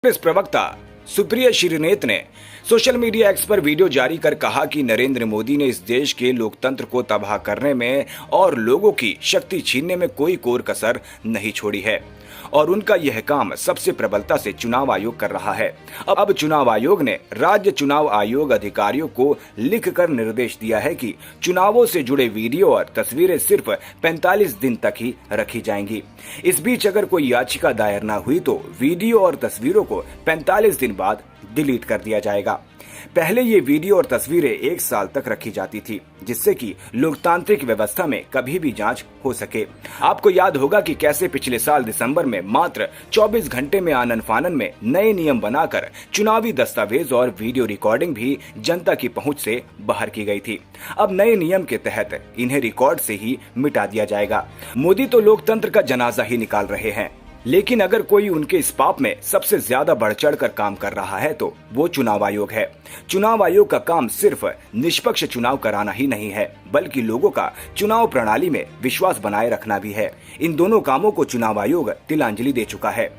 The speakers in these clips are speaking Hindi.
कांग्रेस प्रवक्ता सुप्रिया श्रीनेत ने सोशल मीडिया एक्स पर वीडियो जारी कर कहा कि नरेंद्र मोदी ने इस देश के लोकतंत्र को तबाह करने में और लोगों की शक्ति छीनने में कोई कोर कसर नहीं छोड़ी है और उनका यह काम सबसे प्रबलता से चुनाव आयोग कर रहा है। अब चुनाव आयोग ने राज्य चुनाव आयोग अधिकारियों को लिखकर निर्देश दिया है कि चुनावों से जुड़े वीडियो और तस्वीरें सिर्फ 45 दिन तक ही रखी जाएंगी। इस बीच अगर कोई याचिका दायर न हुई तो वीडियो और तस्वीरों को 45 दिन बाद डिलीट कर दिया जाएगा। पहले ये वीडियो और तस्वीरें 1 साल तक रखी जाती थी, जिससे कि लोकतांत्रिक व्यवस्था में कभी भी जांच हो सके। आपको याद होगा कि कैसे पिछले साल दिसंबर में मात्र 24 घंटे में आनन फानन में नए नियम बनाकर चुनावी दस्तावेज और वीडियो रिकॉर्डिंग भी जनता की पहुंच से बाहर की गई थी। अब नए नियम के तहत इन्हें रिकॉर्ड से ही मिटा दिया जाएगा। मोदी तो लोकतंत्र का जनाजा ही निकाल रहे हैं, लेकिन अगर कोई उनके इस पाप में सबसे ज्यादा बढ़ चढ़ कर काम कर रहा है तो वो चुनाव आयोग है। चुनाव आयोग का काम सिर्फ निष्पक्ष चुनाव कराना ही नहीं है, बल्कि लोगों का चुनाव प्रणाली में विश्वास बनाए रखना भी है। इन दोनों कामों को चुनाव आयोग तिलांजलि दे चुका है।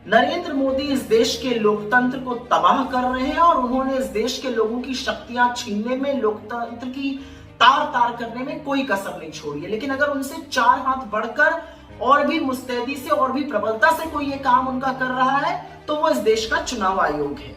नरेंद्र मोदी इस देश के लोकतंत्र को तबाह कर रहे हैं और उन्होंने इस देश के लोगों की शक्तियां छीनने में, लोकतंत्र की तार तार करने में कोई कसर नहीं छोड़ी है। लेकिन अगर उनसे 4 हाथ बढ़कर और भी मुस्तैदी से और भी प्रबलता से कोई ये काम उनका कर रहा है तो वो इस देश का चुनाव आयोग है।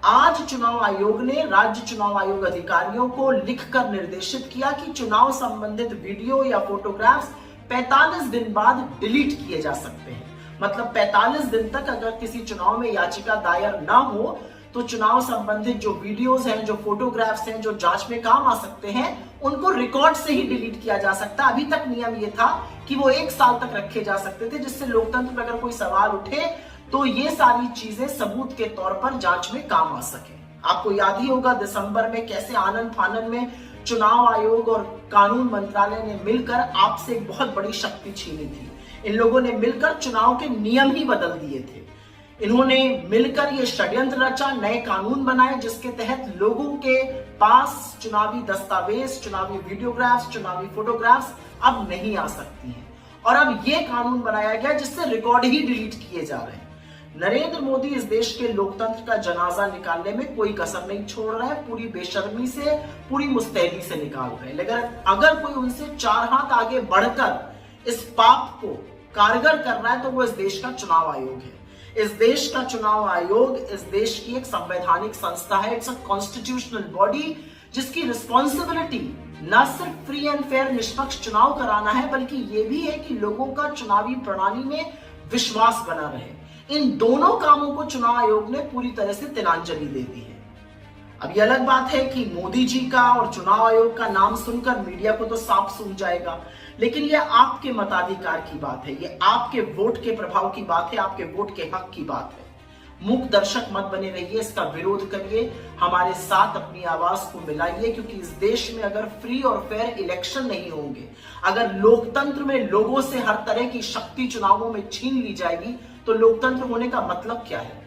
आज चुनाव आयोग ने राज्य चुनाव आयोग अधिकारियों को लिखकर निर्देशित किया कि चुनाव संबंधित वीडियो या फोटोग्राफ्स 45 दिन बाद डिलीट किए जा सकते हैं। मतलब 45 दिन तक अगर किसी चुनाव में याचिका दायर ना हो तो चुनाव संबंधित जो वीडियोस हैं, जो फोटोग्राफ्स हैं, जो जांच में काम आ सकते हैं, उनको रिकॉर्ड से ही डिलीट किया जा सकता है। अभी तक नियम ये था कि वो 1 साल तक रखे जा सकते थे, जिससे लोकतंत्र पर अगर कोई सवाल उठे तो ये सारी चीजें सबूत के तौर पर जांच में काम आ सके। आपको याद ही होगा दिसंबर में कैसे आनन फानन में चुनाव आयोग और कानून मंत्रालय ने मिलकर आपसे एक बहुत बड़ी शक्ति छीनी थी। इन लोगों ने मिलकर चुनाव के नियम ही बदल दिए थे। इन्होंने मिलकर ये षड्यंत्र रचा, नए कानून बनाए जिसके तहत लोगों के पास चुनावी दस्तावेज, चुनावी वीडियोग्राफ्स, चुनावी फोटोग्राफ्स अब नहीं आ सकती हैं। और अब ये कानून बनाया गया जिससे रिकॉर्ड ही डिलीट किए जा रहे हैं। नरेंद्र मोदी इस देश के लोकतंत्र का जनाजा निकालने में कोई कसर नहीं छोड़ रहे हैं, पूरी बेशर्मी से, पूरी मुस्तैदी से निकाल रहे हैं। लेकिन अगर कोई उनसे 4 हाथ आगे बढ़कर इस पाप को कारगर कर रहा है तो वो इस देश का चुनाव आयोग है। इस देश का चुनाव आयोग इस देश की एक संवैधानिक संस्था है। इट्स अ कॉन्स्टिट्यूशनल बॉडी जिसकी रिस्पॉन्सिबिलिटी न सिर्फ फ्री एंड फेयर निष्पक्ष चुनाव कराना है, बल्कि ये भी है कि लोगों का चुनावी प्रणाली में विश्वास बना रहे। इन दोनों कामों को चुनाव आयोग ने पूरी तरह से तिलांजलि दे दी है। अब ये अलग बात है कि मोदी जी का और चुनाव आयोग का नाम सुनकर मीडिया को तो साफ सूझ जाएगा, लेकिन ये आपके मताधिकार की बात है, ये आपके वोट के प्रभाव की बात है, आपके वोट के हक की बात है। मूक दर्शक मत बने रहिए, इसका विरोध करिए, हमारे साथ अपनी आवाज को मिलाइए, क्योंकि इस देश में अगर फ्री और फेयर इलेक्शन नहीं होंगे, अगर लोकतंत्र में लोगों से हर तरह की शक्ति चुनावों में छीन ली जाएगी तो लोकतंत्र होने का मतलब क्या है।